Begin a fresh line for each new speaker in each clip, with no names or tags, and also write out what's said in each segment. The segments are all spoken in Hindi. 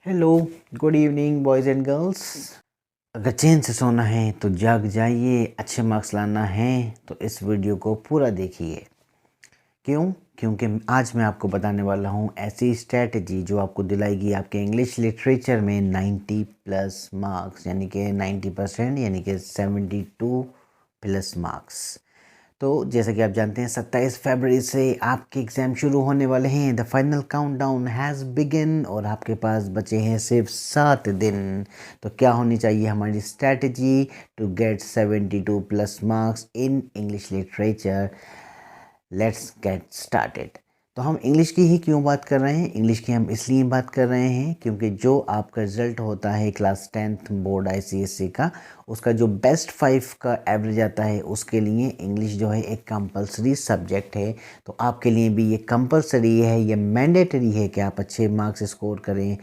Hello, good evening boys and girls. अगर चैन से सोना है तो जाग जाइए, अच्छे मार्क्स लाना है तो इस वीडियो को पूरा देखिए। क्यों? क्योंकि आज मैं आपको बताने वाला हूँ ऐसी स्ट्रैटेजी जो आपको दिलाएगी आपके इंग्लिश लिटरेचर में 90 प्लस मार्क्स, यानी कि 90%, यानी कि 72 प्लस मार्क्स। तो जैसा कि आप जानते हैं 27 फरवरी से आपके एग्ज़ाम शुरू होने वाले हैं। The final countdown has begin और आपके पास बचे हैं सिर्फ 7 दिन। तो क्या होनी चाहिए हमारी strategy to get 72 plus marks in English literature? Let's get started. तो हम इंग्लिश की ही क्यों बात कर रहे हैं? इंग्लिश की हम इसलिए बात कर रहे हैं क्योंकि जो आपका रिज़ल्ट होता है क्लास 10th बोर्ड ICSE का, उसका जो बेस्ट 5 का एवरेज आता है उसके लिए इंग्लिश जो है एक कंपलसरी सब्जेक्ट है। तो आपके लिए भी ये कंपलसरी है, ये मैंडेटरी है कि आप अच्छे मार्क्स स्कोर करें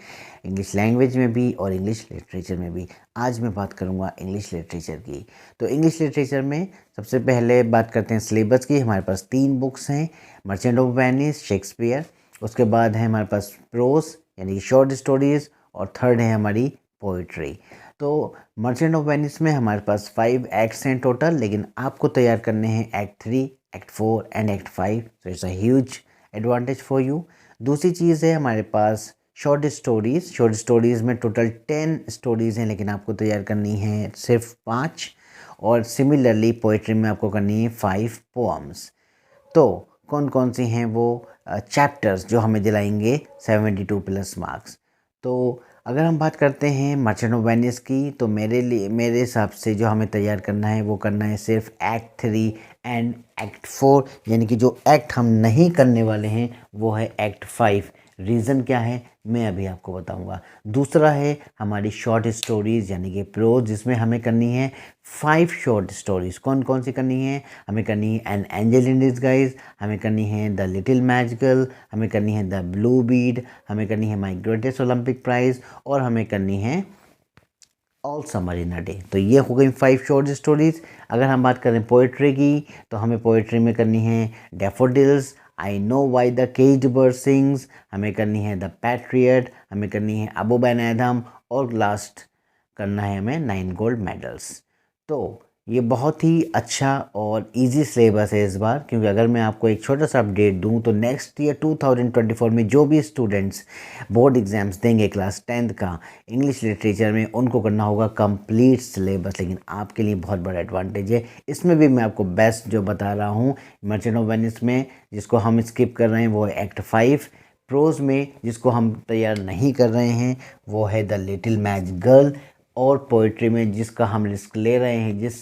इंग्लिश लैंग्वेज में भी और इंग्लिश लिटरेचर में भी। आज मैं बात करूँगा इंग्लिश लिटरेचर की। तो इंग्लिश लिटरेचर में सबसे पहले बात करते हैं सिलेबस की। हमारे पास 3 बुक्स हैं, मर्चेंट ऑफ वेनिस, शेक्सपियर। उसके बाद है हमारे पास प्रोज यानी कि शॉर्ट स्टोरीज़, और थर्ड है हमारी पोइट्री। तो मर्चेंट ऑफ वेनिस में हमारे पास 5 एक्ट्स हैं टोटल, लेकिन आपको तैयार करने हैं act 3, act 4 and act 5। So it's a huge advantage for you. दूसरी चीज़ है हमारे पास शॉर्ट स्टोरीज़। शॉर्ट स्टोरीज़ में टोटल 10 स्टोरीज़ हैं, लेकिन आपको तैयार करनी है सिर्फ 5। और सिमिलरली पोइट्री में आपको करनी है 5 पोअम्स। तो कौन कौन सी हैं वो चैप्टर्स जो हमें दिलाएंगे 72 प्लस मार्क्स? तो अगर हम बात करते हैं मर्चेंट ऑफ वेनिस की, तो मेरे हिसाब से जो हमें तैयार करना है वो करना है सिर्फ एक्ट 3 एंड एक्ट 4, यानी कि जो एक्ट हम नहीं करने वाले हैं वो है एक्ट 5। रीज़न क्या है मैं अभी आपको बताऊंगा। दूसरा है हमारी शॉर्ट स्टोरीज़ यानी कि प्रोज, जिसमें हमें करनी है 5 शॉर्ट स्टोरीज़। कौन कौन सी करनी है? हमें करनी है एन एंजल इन डिस्गाइज, हमें करनी है द लिटिल मैजिकल, हमें करनी है द ब्लू बीड, हमें करनी है माई ग्रेटेस्ट ओलंपिक प्राइज़, और हमें करनी है all summer in a day. तो ये हो गई 5 शॉर्ट स्टोरीज़। अगर हम बात करें पोइट्री की, तो हमें पोइट्री में करनी है daffodils, I know why the caged bird sings, हमें करनी है द पैट्रियट, हमें करनी है अबू बैन एडम, और लास्ट करना है हमें 9 गोल्ड मेडल्स। तो ये बहुत ही अच्छा और इजी सिलेबस है इस बार, क्योंकि अगर मैं आपको एक छोटा सा अपडेट दूं तो नेक्स्ट ईयर 2024 में जो भी स्टूडेंट्स बोर्ड एग्ज़ाम्स देंगे क्लास 10th का इंग्लिश लिटरेचर में, उनको करना होगा कंप्लीट सिलेबस। लेकिन आपके लिए बहुत बड़ा एडवांटेज है, इसमें भी मैं आपको बेस्ट जो बता रहा हूँ मर्चेंट ऑफ वेनिस में जिसको हम स्किप कर रहे हैं वो है एक्ट 5। प्रोज में जिसको हम तैयार नहीं कर रहे हैं वो है द लिटिल मैजिक गर्ल। और पोइट्री में जिसका हम रिस्क ले रहे हैं, जिस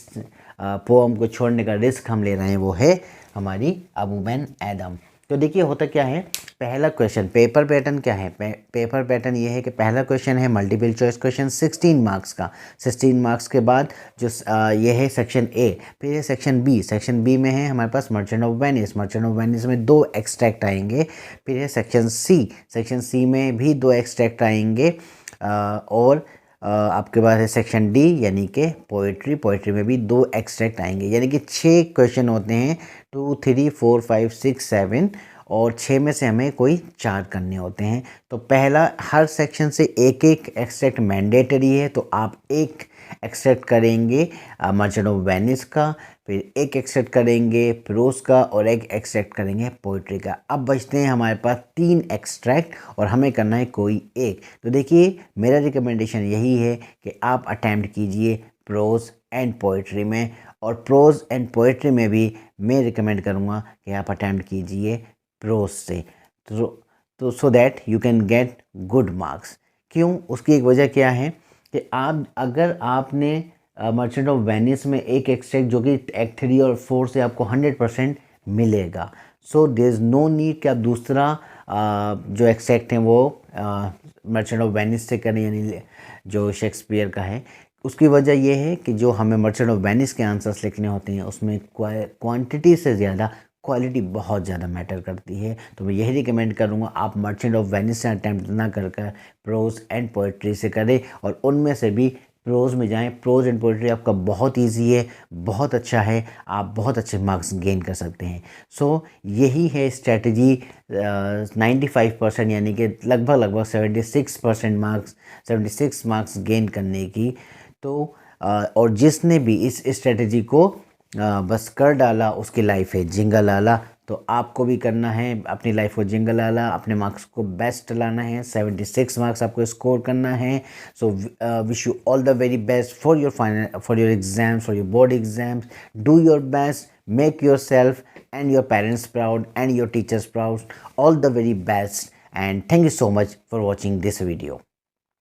पोअम को छोड़ने का रिस्क हम ले रहे हैं वो है हमारी अबू बैन एडम। तो देखिए होता क्या है, पहला क्वेश्चन पेपर पैटर्न क्या है? पेपर पैटर्न ये है कि पहला क्वेश्चन है मल्टीपल चॉइस क्वेश्चन 16 मार्क्स का। 16 मार्क्स के बाद जो ये है सेक्शन ए, फिर है सेक्शन बी। सेक्शन बी में है हमारे पास merchant of Venice. Merchant of Venice में 2 एक्सट्रैक्ट आएंगे। फिर है सेक्शन सी। सेक्शन सी में भी 2 एक्सट्रैक्ट आएंगे। और आपके पास है सेक्शन डी यानी कि पोइट्री। पोइट्री में भी 2 एक्सट्रैक्ट आएंगे, यानी कि 6 क्वेश्चन होते हैं, 2, 3, 4, 5, 6, 7, और 6 में से हमें कोई 4 करने होते हैं। तो पहला, हर सेक्शन से एक एक एक्सट्रैक्ट मैंडेटरी है, तो आप एक एक्सट्रैक्ट करेंगे मर्चेंट ऑफ वेनिस का, फिर एक एक्सट्रैक्ट करेंगे प्रोज का, और एक एक्सट्रैक्ट करेंगे पोइट्री का। अब बचते हैं हमारे पास 3 एक्सट्रैक्ट और हमें करना है कोई एक। तो देखिए मेरा रिकमेंडेशन यही है कि आप अटैम्प्ट कीजिए प्रोज एंड पोइट्री में, और प्रोज एंड पोइट्री में भी मैं रिकमेंड करूँगा कि आप अटैम्प्ट कीजिए प्रोज से, तो so that you can get good marks. क्यों? उसकी एक वजह क्या है कि आप अगर आपने मर्चेंट ऑफ वेनिस में एक एक्सट्रैक्ट जो कि एक्ट 3 और 4 से आपको 100% मिलेगा, so there is no need कि आप दूसरा जो एक्सट्रैक्ट हैं वो मर्चेंट ऑफ वेनिस से करें, यानी जो शेक्सपियर का है। उसकी वजह यह है कि जो हमें मर्चेंट ऑफ वेनिस के आंसर्स लिखने होते हैं उसमें क्वांटिटी से ज़्यादा क्वालिटी बहुत ज़्यादा मैटर करती है। तो मैं यही रिकमेंड करूँगा आप मर्चेंट ऑफ वेनिस से अटैम्प्ट ना कर प्रोज एंड पोइट्री से करें, और उनमें से भी प्रोज में जाएं। प्रोज एंड पोइट्री आपका बहुत इजी है, बहुत अच्छा है, आप बहुत अच्छे मार्क्स गेन कर सकते हैं। सो यही है स्ट्रैटेजी 95% यानी कि लगभग 76 मार्क्स गेन करने की। तो और जिसने भी इस स्ट्रैटेजी को बस कर डाला उसकी लाइफ है जिंगल आला। तो आपको भी करना है अपनी लाइफ को जिंगल आला, अपने मार्क्स को बेस्ट लाना है, 76 मार्क्स आपको स्कोर करना है। So wish you all the very best for your final, for your exams, for your board exams. Do your best, make yourself and your parents proud and your teachers proud. All the very best, and thank you so much for watching this video.